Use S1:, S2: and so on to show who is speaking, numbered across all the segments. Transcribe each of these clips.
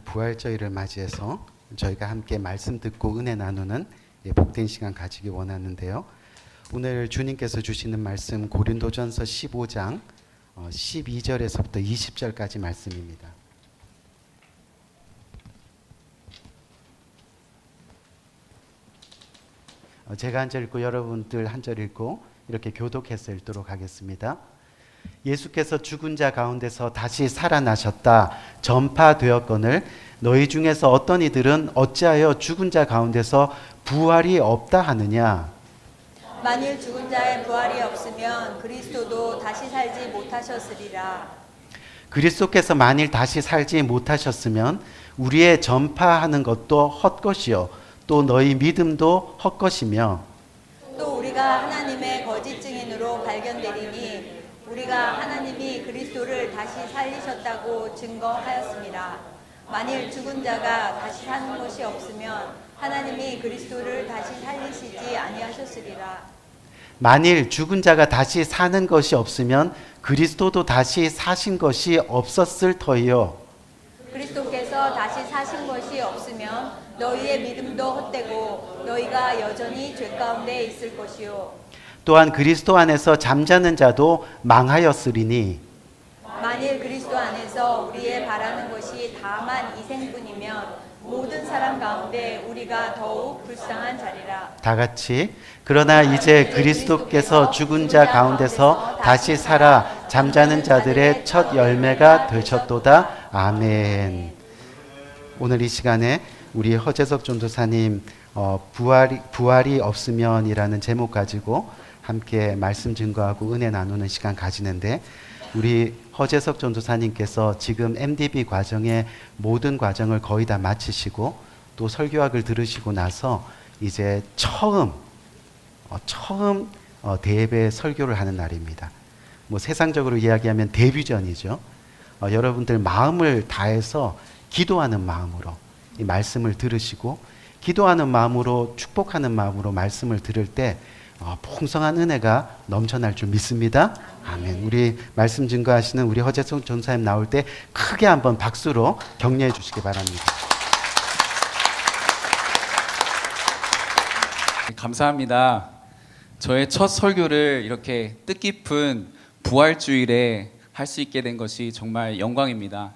S1: 부활절을 맞이해서 저희가 함께 말씀 듣고 은혜 나누는 복된 시간 가지기 원하는데요. 오늘 주님께서 주시는 말씀 고린도전서 15장 12절에서부터 20절까지 말씀입니다. 제가 한 절 읽고 여러분들 한 절 읽고 이렇게 교독해서 읽도록 하겠습니다. 예수께서 죽은 자 가운데서 다시 살아나셨다 전파되었거늘 너희 중에서 어떤 이들은 어찌하여 죽은 자 가운데서 부활이 없다 하느냐.
S2: 만일 죽은 자의 부활이 없으면 그리스도도 다시 살지 못하셨으리라.
S1: 그리스도께서 만일 다시 살지 못하셨으면 우리의 전파하는 것도 헛것이요 또 너희 믿음도 헛것이며
S2: 또 우리가 하나님의 거짓 증인으로 발견되리니 우리가 하나님이 그리스도를 다시 살리셨다고 증거하였습니다. 만일 죽은 자가 다시 사는 것이 없으면 하나님이 그리스도를 다시 살리시지 아니하셨으리라.
S1: 만일 죽은 자가 다시 사는 것이 없으면 그리스도도 다시 사신 것이 없었을 터이요.
S2: 그리스도께서 다시 사신 것이 없으면 너희의 믿음도 헛되고 너희가 여전히 죄 가운데 있을 것이요.
S1: 또한 그리스도 안에서 잠자는 자도 망하였으리니
S2: 만일 그리스도 안에서 우리의 바라는 것이 다만 이생뿐이면 모든 사람 가운데 우리가 더욱 불쌍한 자리라.
S1: 다 같이 그러나 이제 그리스도께서 죽은 자 가운데서 다시 살아 잠자는 자들의 첫 열매가 되셨도다. 아멘. 오늘 이 시간에 우리 허재석 전도사님 부활이 없으면이라는 제목 가지고 함께 말씀 증거하고 은혜 나누는 시간 가지는데 우리 허재석 전도사님께서 지금 MDB 과정의 모든 과정을 거의 다 마치시고 또 설교학을 들으시고 나서 이제 처음 대예배 설교를 하는 날입니다. 뭐 세상적으로 이야기하면 데뷔전이죠. 여러분들 마음을 다해서 기도하는 마음으로 이 말씀을 들으시고 기도하는 마음으로 축복하는 마음으로 말씀을 들을 때 풍성한 은혜가 넘쳐날 줄 믿습니다. 아멘. 우리 말씀 증거하시는 우리 허재성 전사님 나올 때 크게 한번 박수로 격려해 주시기 바랍니다.
S3: 감사합니다. 저의 첫 설교를 이렇게 뜻깊은 부활주일에 할 수 있게 된 것이 정말 영광입니다.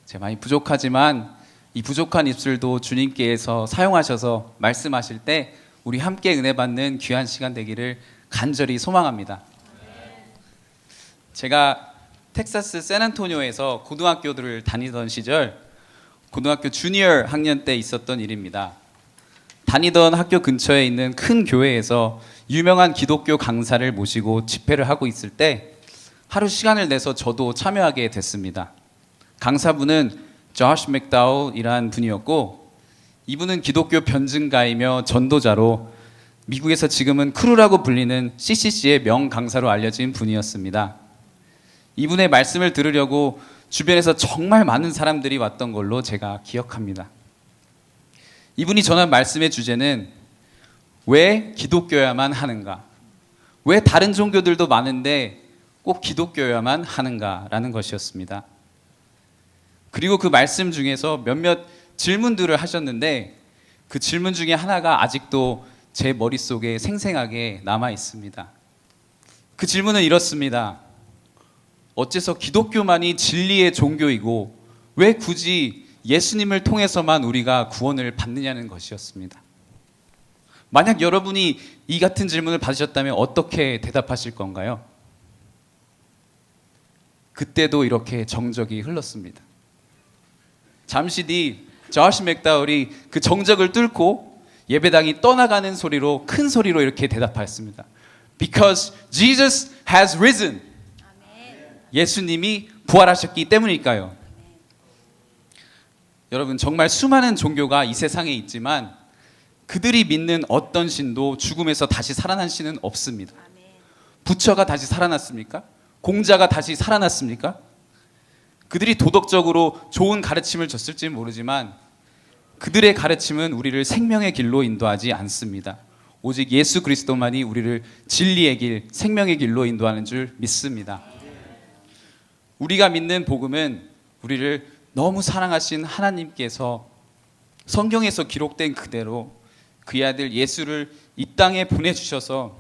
S3: 제가 많이 부족하지만 이 부족한 입술도 주님께서 사용하셔서 말씀하실 때 우리 함께 은혜 받는 귀한 시간 되기를 간절히 소망합니다. 제가 텍사스 샌안토니오에서 고등학교들을 다니던 시절 고등학교 주니어 학년 때 있었던 일입니다. 다니던 학교 근처에 있는 큰 교회에서 유명한 기독교 강사를 모시고 집회를 하고 있을 때 하루 시간을 내서 저도 참여하게 됐습니다. 강사분은 조시 맥다울이라는 분이었고 이분은 기독교 변증가이며 전도자로 미국에서 지금은 크루라고 불리는 CCC의 명강사로 알려진 분이었습니다. 이분의 말씀을 들으려고 주변에서 정말 많은 사람들이 왔던 걸로 제가 기억합니다. 이분이 전한 말씀의 주제는 왜 기독교여야만 하는가? 왜 다른 종교들도 많은데 꼭 기독교여야만 하는가라는 것이었습니다. 그리고 그 말씀 중에서 몇몇 질문들을 하셨는데 그 질문 중에 하나가 아직도 제 머릿속에 생생하게 남아 있습니다. 그 질문은 이렇습니다. 어째서 기독교만이 진리의 종교이고 왜 굳이 예수님을 통해서만 우리가 구원을 받느냐는 것이었습니다. 만약 여러분이 이 같은 질문을 받으셨다면 어떻게 대답하실 건가요? 그때도 이렇게 정적이 흘렀습니다. 잠시 뒤 조시 맥다울이 그 정적을 뚫고 예배당이 떠나가는 소리로 큰 소리로 이렇게 대답하였습니다. Because Jesus has risen. 예수님이 부활하셨기 때문일까요? 여러분 정말 수많은 종교가 이 세상에 있지만 그들이 믿는 어떤 신도 죽음에서 다시 살아난 신은 없습니다. 부처가 다시 살아났습니까? 공자가 다시 살아났습니까? 그들이 도덕적으로 좋은 가르침을 줬을지 모르지만 그들의 가르침은 우리를 생명의 길로 인도하지 않습니다. 오직 예수 그리스도만이 우리를 진리의 길, 생명의 길로 인도하는 줄 믿습니다. 우리가 믿는 복음은 우리를 너무 사랑하신 하나님께서 성경에서 기록된 그대로 그의 아들 예수를 이 땅에 보내주셔서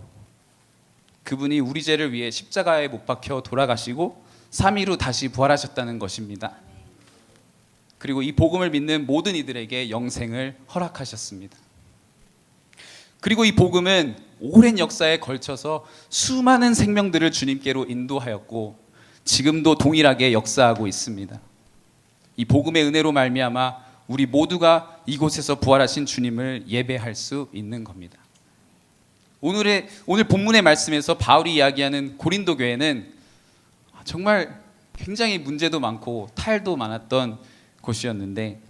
S3: 그분이 우리 죄를 위해 십자가에 못 박혀 돌아가시고 3일 후 다시 부활하셨다는 것입니다. 그리고 이 복음을 믿는 모든 이들에게 영생을 허락하셨습니다. 그리고 이 복음은 오랜 역사에 걸쳐서 수많은 생명들을 주님께로 인도하였고 지금도 동일하게 역사하고 있습니다. 이 복음의 은혜로 말미암아 우리 모두가 이곳에서 부활하신 주님을 예배할 수 있는 겁니다. 오늘 본문의 말씀에서 바울이 이야기하는 고린도 교회는 정말 굉장히 문제도 많고 탈도 많았던 곳이었는데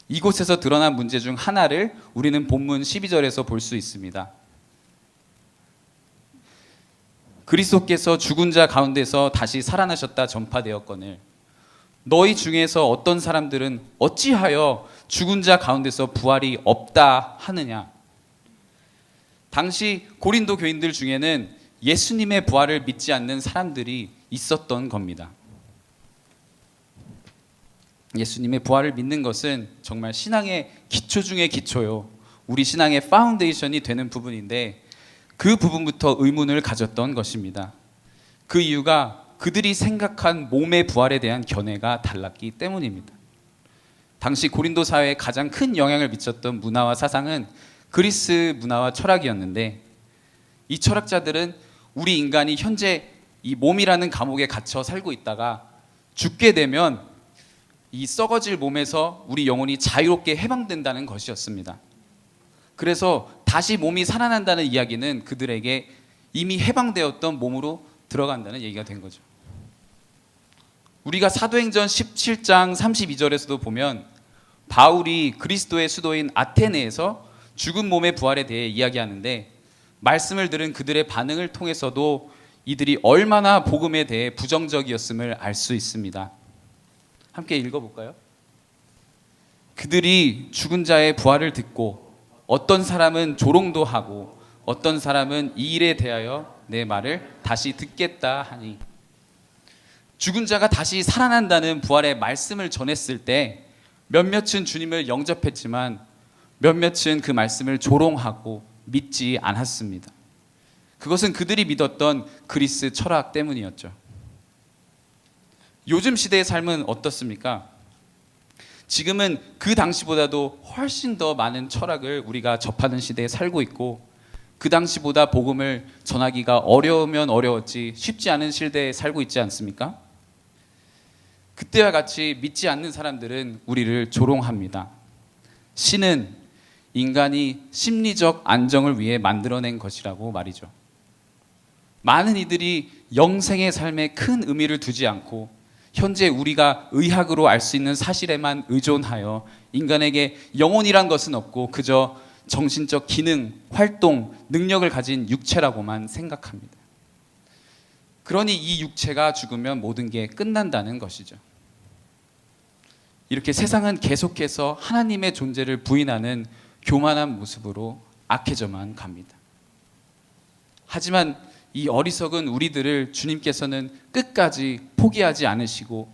S3: 이곳에서 드러난 문제 중 하나를 우리는 본문 12절에서 볼 수 있습니다. 그리스도께서 죽은 자 가운데서 다시 살아나셨다 전파되었거늘 너희 중에서 어떤 사람들은 어찌하여 죽은 자 가운데서 부활이 없다 하느냐. 당시 고린도 교인들 중에는 예수님의 부활을 믿지 않는 사람들이 있었던 겁니다. 예수님의 부활을 믿는 것은 정말 신앙의 기초 중의 기초요. 우리 신앙의 파운데이션이 되는 부분인데 그 부분부터 의문을 가졌던 것입니다. 그 이유가 그들이 생각한 몸의 부활에 대한 견해가 달랐기 때문입니다. 당시 고린도 사회에 가장 큰 영향을 미쳤던 문화와 사상은 그리스 문화와 철학이었는데 이 철학자들은 우리 인간이 현재 이 몸이라는 감옥에 갇혀 살고 있다가 죽게 되면 이 썩어질 몸에서 우리 영혼이 자유롭게 해방된다는 것이었습니다. 그래서 다시 몸이 살아난다는 이야기는 그들에게 이미 해방되었던 몸으로 들어간다는 얘기가 된 거죠. 우리가 사도행전 17장 32절에서도 보면 바울이 그리스도의 수도인 아테네에서 죽은 몸의 부활에 대해 이야기하는데 말씀을 들은 그들의 반응을 통해서도 이들이 얼마나 복음에 대해 부정적이었음을 알 수 있습니다. 함께 읽어볼까요? 그들이 죽은 자의 부활을 듣고 어떤 사람은 조롱도 하고 어떤 사람은 이 일에 대하여 내 말을 다시 듣겠다 하니 죽은 자가 다시 살아난다는 부활의 말씀을 전했을 때 몇몇은 주님을 영접했지만 몇몇은 그 말씀을 조롱하고 믿지 않았습니다. 그것은 그들이 믿었던 그리스 철학 때문이었죠. 요즘 시대의 삶은 어떻습니까? 지금은 그 당시보다도 훨씬 더 많은 철학을 우리가 접하는 시대에 살고 있고 그 당시보다 복음을 전하기가 어려우면 어려웠지 쉽지 않은 시대에 살고 있지 않습니까? 그때와 같이 믿지 않는 사람들은 우리를 조롱합니다. 신은 인간이 심리적 안정을 위해 만들어낸 것이라고 말이죠. 많은 이들이 영생의 삶에 큰 의미를 두지 않고 현재 우리가 의학으로 알 수 있는 사실에만 의존하여 인간에게 영혼이란 것은 없고 그저 정신적 기능, 활동, 능력을 가진 육체라고만 생각합니다. 그러니 이 육체가 죽으면 모든 게 끝난다는 것이죠. 이렇게 세상은 계속해서 하나님의 존재를 부인하는 교만한 모습으로 악해져만 갑니다. 하지만 이 어리석은 우리들을 주님께서는 끝까지 포기하지 않으시고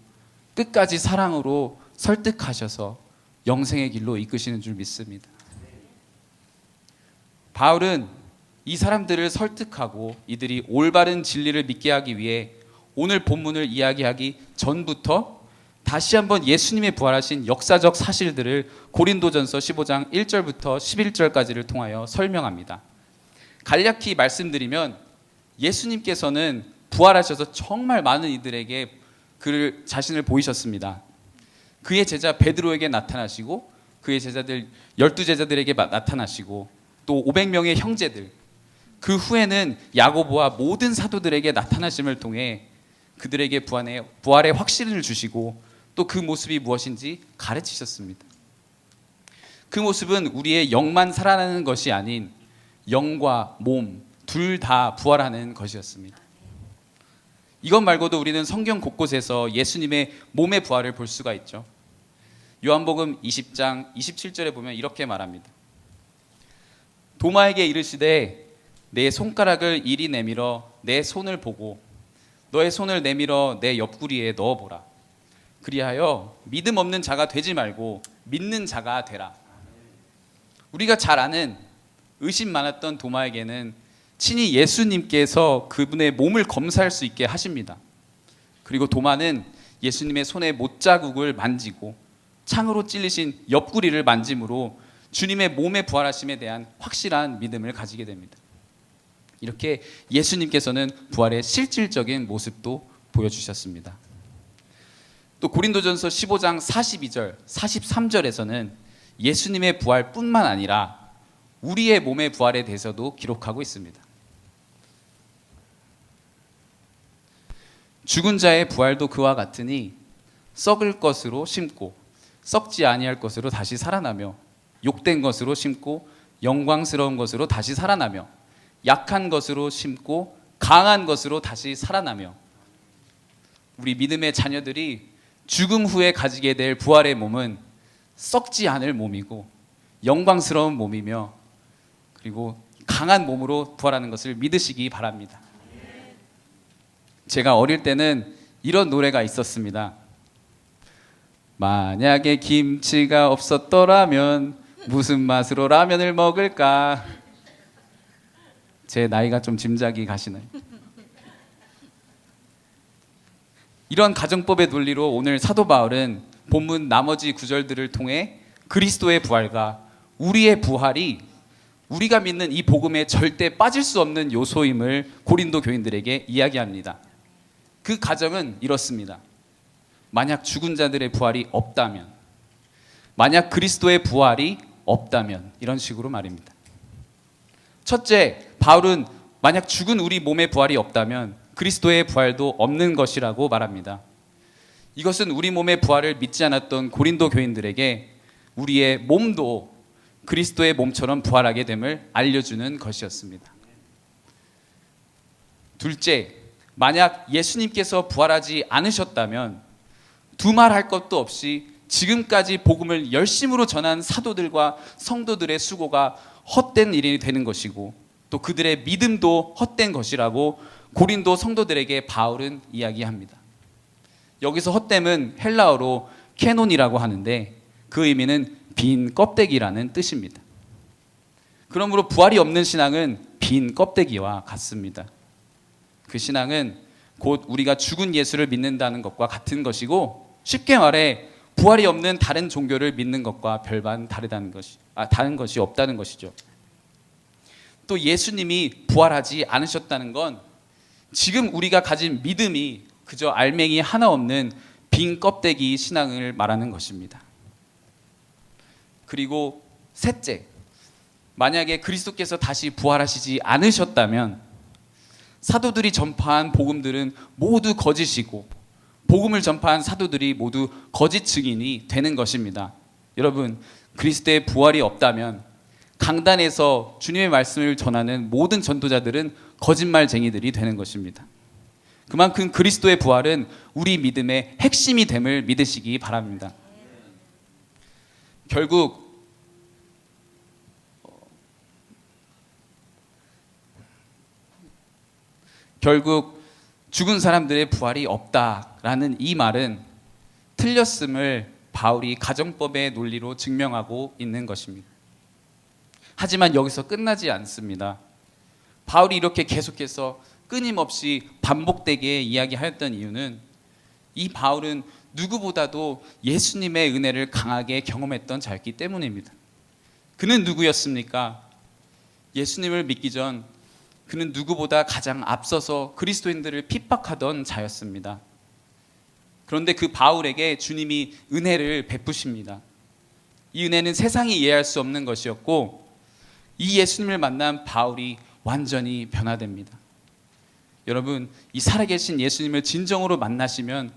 S3: 끝까지 사랑으로 설득하셔서 영생의 길로 이끄시는 줄 믿습니다. 바울은 이 사람들을 설득하고 이들이 올바른 진리를 믿게 하기 위해 오늘 본문을 이야기하기 전부터 다시 한번 예수님의 부활하신 역사적 사실들을 고린도전서 15장 1절부터 11절까지를 통하여 설명합니다. 간략히 말씀드리면 예수님께서는 부활하셔서 정말 많은 이들에게 그 자신을 보이셨습니다. 그의 제자 베드로에게 나타나시고 그의 제자들 12제자들에게 나타나시고 또 500명의 형제들, 그 후에는 야고보와 모든 사도들에게 나타나심을 통해 그들에게 부활의 확신을 주시고 또 그 모습이 무엇인지 가르치셨습니다. 그 모습은 우리의 영만 살아나는 것이 아닌 영과 몸 둘 다 부활하는 것이었습니다. 이것 말고도 우리는 성경 곳곳에서 예수님의 몸의 부활을 볼 수가 있죠. 요한복음 20장 27절에 보면 이렇게 말합니다. 도마에게 이르시되 내 손가락을 이리 내밀어 내 손을 보고 너의 손을 내밀어 내 옆구리에 넣어보라. 그리하여 믿음 없는 자가 되지 말고 믿는 자가 되라. 우리가 잘 아는 의심 많았던 도마에게는 친히 예수님께서 그분의 몸을 검사할 수 있게 하십니다. 그리고 도마는 예수님의 손에 못자국을 만지고 창으로 찔리신 옆구리를 만짐으로 주님의 몸의 부활하심에 대한 확실한 믿음을 가지게 됩니다. 이렇게 예수님께서는 부활의 실질적인 모습도 보여주셨습니다. 또 고린도전서 15장 42절, 43절에서는 예수님의 부활뿐만 아니라 우리의 몸의 부활에 대해서도 기록하고 있습니다. 죽은 자의 부활도 그와 같으니 썩을 것으로 심고 썩지 아니할 것으로 다시 살아나며 욕된 것으로 심고 영광스러운 것으로 다시 살아나며 약한 것으로 심고 강한 것으로 다시 살아나며 우리 믿음의 자녀들이 죽음 후에 가지게 될 부활의 몸은 썩지 않을 몸이고 영광스러운 몸이며 그리고 강한 몸으로 부활하는 것을 믿으시기 바랍니다. 제가 어릴 때는 이런 노래가 있었습니다. 만약에 김치가 없었더라면 무슨 맛으로 라면을 먹을까? 제 나이가 좀 짐작이 가시나요? 이런 가정법의 논리로 오늘 사도 바울은 본문 나머지 구절들을 통해 그리스도의 부활과 우리의 부활이 우리가 믿는 이 복음에 절대 빠질 수 없는 요소임을 고린도 교인들에게 이야기합니다. 그 가정은 이렇습니다. 만약 죽은 자들의 부활이 없다면, 만약 그리스도의 부활이 없다면, 이런 식으로 말입니다. 첫째, 바울은 만약 죽은 우리 몸의 부활이 없다면 그리스도의 부활도 없는 것이라고 말합니다. 이것은 우리 몸의 부활을 믿지 않았던 고린도 교인들에게 우리의 몸도 그리스도의 몸처럼 부활하게 됨을 알려주는 것이었습니다. 둘째, 만약 예수님께서 부활하지 않으셨다면 두말할 것도 없이 지금까지 복음을 열심으로 전한 사도들과 성도들의 수고가 헛된 일이 되는 것이고 또 그들의 믿음도 헛된 것이라고 고린도 성도들에게 바울은 이야기합니다. 여기서 헛됨은 헬라어로 캐논이라고 하는데 그 의미는 빈 껍데기라는 뜻입니다. 그러므로 부활이 없는 신앙은 빈 껍데기와 같습니다. 그 신앙은 곧 우리가 죽은 예수를 믿는다는 것과 같은 것이고 쉽게 말해 부활이 없는 다른 종교를 믿는 것과 별반 다른 것이 없다는 것이죠. 또 예수님이 부활하지 않으셨다는 건 지금 우리가 가진 믿음이 그저 알맹이 하나 없는 빈 껍데기 신앙을 말하는 것입니다. 그리고 셋째, 만약에 그리스도께서 다시 부활하시지 않으셨다면 사도들이 전파한 복음들은 모두 거짓이고 복음을 전파한 사도들이 모두 거짓 증인이 되는 것입니다. 여러분, 그리스도의 부활이 없다면 강단에서 주님의 말씀을 전하는 모든 전도자들은 거짓말쟁이들이 되는 것입니다. 그만큼 그리스도의 부활은 우리 믿음의 핵심이 됨을 믿으시기 바랍니다. 결국 죽은 사람들의 부활이 없다라는 이 말은 틀렸음을 바울이 가정법의 논리로 증명하고 있는 것입니다. 하지만 여기서 끝나지 않습니다. 바울이 이렇게 계속해서 끊임없이 반복되게 이야기하였던 이유는 이 바울은 누구보다도 예수님의 은혜를 강하게 경험했던 자였기 때문입니다. 그는 누구였습니까? 예수님을 믿기 전 그는 누구보다 가장 앞서서 그리스도인들을 핍박하던 자였습니다. 그런데 그 바울에게 주님이 은혜를 베푸십니다. 이 은혜는 세상이 이해할 수 없는 것이었고 이 예수님을 만난 바울이 완전히 변화됩니다. 여러분, 이 살아계신 예수님을 진정으로 만나시면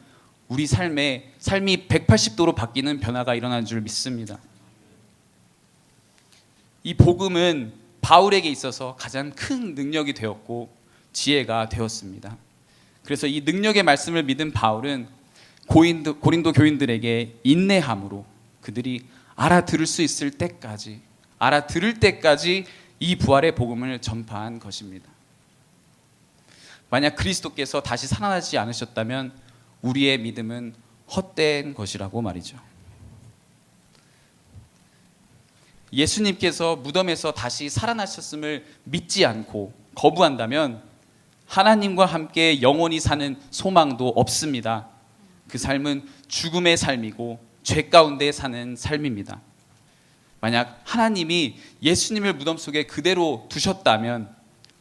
S3: 우리 삶이 180도로 바뀌는 변화가 일어나는 줄 믿습니다. 이 복음은 바울에게 있어서 가장 큰 능력이 되었고 지혜가 되었습니다. 그래서 이 능력의 말씀을 믿은 바울은 고린도 교인들에게 인내함으로 그들이 알아들을 수 있을 때까지, 알아들을 때까지 이 부활의 복음을 전파한 것입니다. 만약 그리스도께서 다시 살아나지 않으셨다면 우리의 믿음은 헛된 것이라고 말이죠. 예수님께서 무덤에서 다시 살아나셨음을 믿지 않고 거부한다면 하나님과 함께 영원히 사는 소망도 없습니다. 그 삶은 죽음의 삶이고 죄 가운데 사는 삶입니다. 만약 하나님이 예수님을 무덤 속에 그대로 두셨다면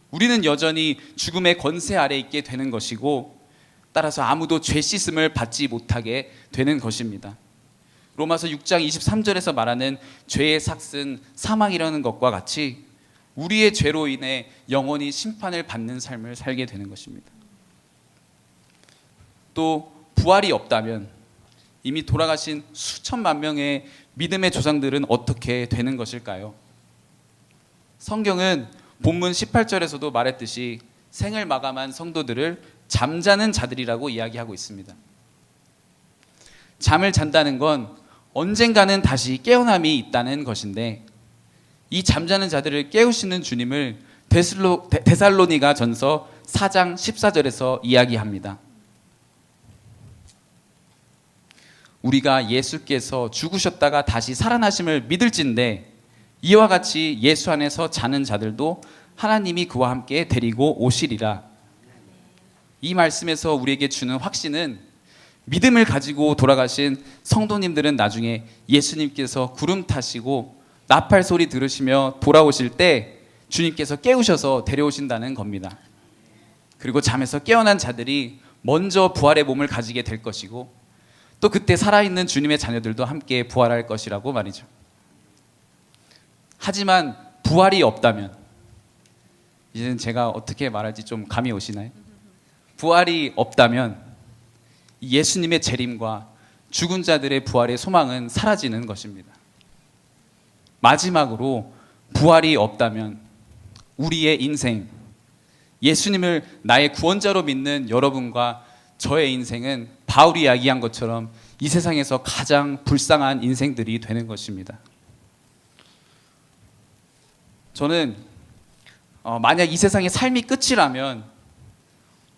S3: 우리는 여전히 죽음의 권세 아래 있게 되는 것이고, 따라서 아무도 죄 씻음을 받지 못하게 되는 것입니다. 로마서 6장 23절에서 말하는 죄의 삭은 사망이라는 것과 같이 우리의 죄로 인해 영원히 심판을 받는 삶을 살게 되는 것입니다. 또 부활이 없다면 이미 돌아가신 수천만 명의 믿음의 조상들은 어떻게 되는 것일까요? 성경은 본문 18절에서도 말했듯이 생을 마감한 성도들을 잠자는 자들이라고 이야기하고 있습니다. 잠을 잔다는 건 언젠가는 다시 깨어남이 있다는 것인데, 이 잠자는 자들을 깨우시는 주님을 데살로니가 전서 4장 14절에서 이야기합니다. 우리가 예수께서 죽으셨다가 다시 살아나심을 믿을진데 이와 같이 예수 안에서 자는 자들도 하나님이 그와 함께 데리고 오시리라. 이 말씀에서 우리에게 주는 확신은 믿음을 가지고 돌아가신 성도님들은 나중에 예수님께서 구름 타시고 나팔 소리 들으시며 돌아오실 때 주님께서 깨우셔서 데려오신다는 겁니다. 그리고 잠에서 깨어난 자들이 먼저 부활의 몸을 가지게 될 것이고, 또 그때 살아있는 주님의 자녀들도 함께 부활할 것이라고 말이죠. 하지만 부활이 없다면, 이제는 제가 어떻게 말할지 좀 감이 오시나요? 부활이 없다면 예수님의 재림과 죽은 자들의 부활의 소망은 사라지는 것입니다. 마지막으로 부활이 없다면 우리의 인생, 예수님을 나의 구원자로 믿는 여러분과 저의 인생은 바울이 이야기한 것처럼 이 세상에서 가장 불쌍한 인생들이 되는 것입니다. 저는 만약 이 세상의 삶이 끝이라면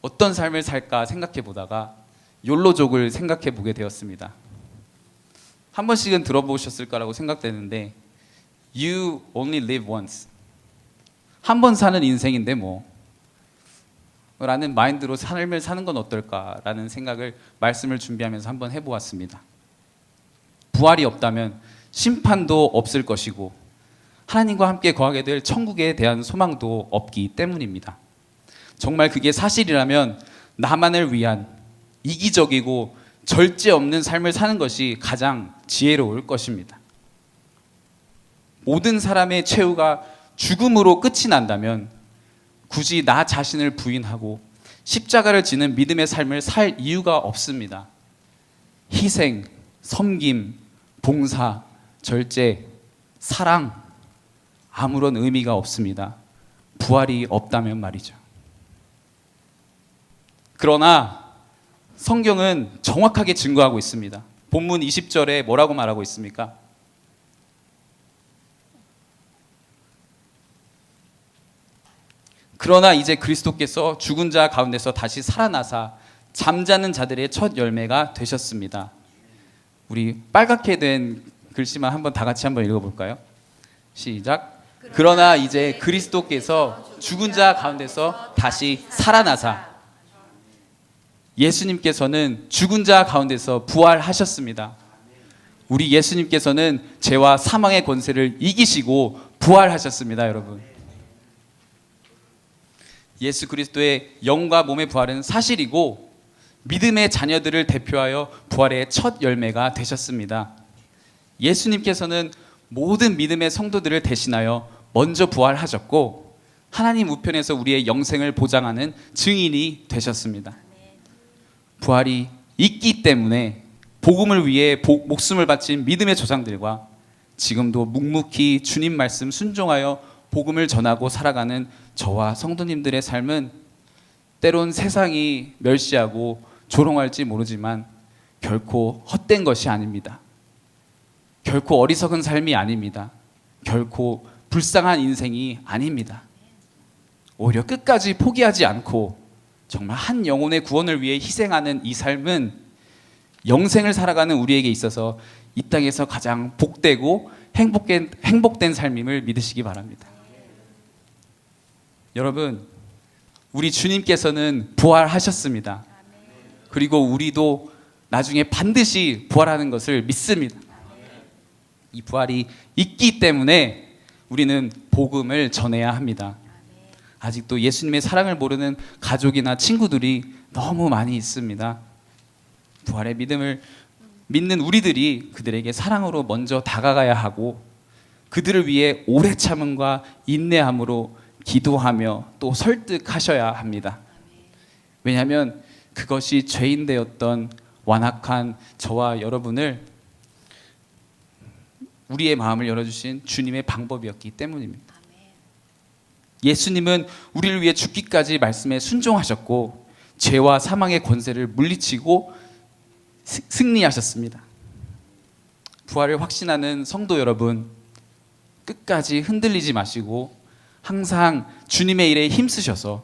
S3: 어떤 삶을 살까 생각해 보다가 욜로족을 생각해 보게 되었습니다. 한 번씩은 들어보셨을 거라고 생각되는데, You only live once. 한 번 사는 인생인데 뭐 라는 마인드로 삶을 사는 건 어떨까라는 생각을 말씀을 준비하면서 한번 해보았습니다. 부활이 없다면 심판도 없을 것이고 하나님과 함께 거하게 될 천국에 대한 소망도 없기 때문입니다. 정말 그게 사실이라면 나만을 위한 이기적이고 절제 없는 삶을 사는 것이 가장 지혜로울 것입니다. 모든 사람의 최후가 죽음으로 끝이 난다면 굳이 나 자신을 부인하고 십자가를 지는 믿음의 삶을 살 이유가 없습니다. 희생, 섬김, 봉사, 절제, 사랑, 아무런 의미가 없습니다. 부활이 없다면 말이죠. 그러나 성경은 정확하게 증거하고 있습니다. 본문 20절에 뭐라고 말하고 있습니까? 그러나 이제 그리스도께서 죽은 자 가운데서 다시 살아나사 잠자는 자들의 첫 열매가 되셨습니다. 우리 빨갛게 된 글씨만 한번 다 같이 한번 읽어볼까요? 시작. 그러나 이제 그리스도께서 죽은 자 가운데서 다시 살아나사, 예수님께서는 죽은 자 가운데서 부활하셨습니다. 우리 예수님께서는 죄와 사망의 권세를 이기시고 부활하셨습니다, 여러분. 예수 그리스도의 영과 몸의 부활은 사실이고 믿음의 자녀들을 대표하여 부활의 첫 열매가 되셨습니다. 예수님께서는 모든 믿음의 성도들을 대신하여 먼저 부활하셨고 하나님 우편에서 우리의 영생을 보장하는 증인이 되셨습니다. 부활이 있기 때문에 복음을 위해 목숨을 바친 믿음의 조상들과 지금도 묵묵히 주님 말씀 순종하여 복음을 전하고 살아가는 저와 성도님들의 삶은 때론 세상이 멸시하고 조롱할지 모르지만 결코 헛된 것이 아닙니다. 결코 어리석은 삶이 아닙니다. 결코 불쌍한 인생이 아닙니다. 오히려 끝까지 포기하지 않고 정말 한 영혼의 구원을 위해 희생하는 이 삶은 영생을 살아가는 우리에게 있어서 이 땅에서 가장 복되고 행복된 삶임을 믿으시기 바랍니다. 여러분, 우리 주님께서는 부활하셨습니다. 그리고 우리도 나중에 반드시 부활하는 것을 믿습니다. 이 부활이 있기 때문에 우리는 복음을 전해야 합니다. 아직도 예수님의 사랑을 모르는 가족이나 친구들이 너무 많이 있습니다. 부활의 믿음을 믿는 우리들이 그들에게 사랑으로 먼저 다가가야 하고 그들을 위해 오래 참음과 인내함으로 기도하며 또 설득하셔야 합니다. 왜냐하면 그것이 죄인 되었던 완악한 저와 여러분을 우리의 마음을 열어주신 주님의 방법이었기 때문입니다. 예수님은 우리를 위해 죽기까지 말씀에 순종하셨고 죄와 사망의 권세를 물리치고 승리하셨습니다. 부활을 확신하는 성도 여러분, 끝까지 흔들리지 마시고 항상 주님의 일에 힘쓰셔서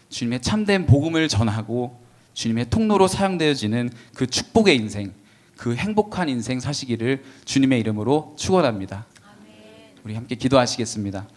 S3: 주님의 참된 복음을 전하고 주님의 통로로 사용되어지는 그 축복의 인생, 그 행복한 인생 사시기를 주님의 이름으로 축원합니다. 우리 함께 기도하시겠습니다.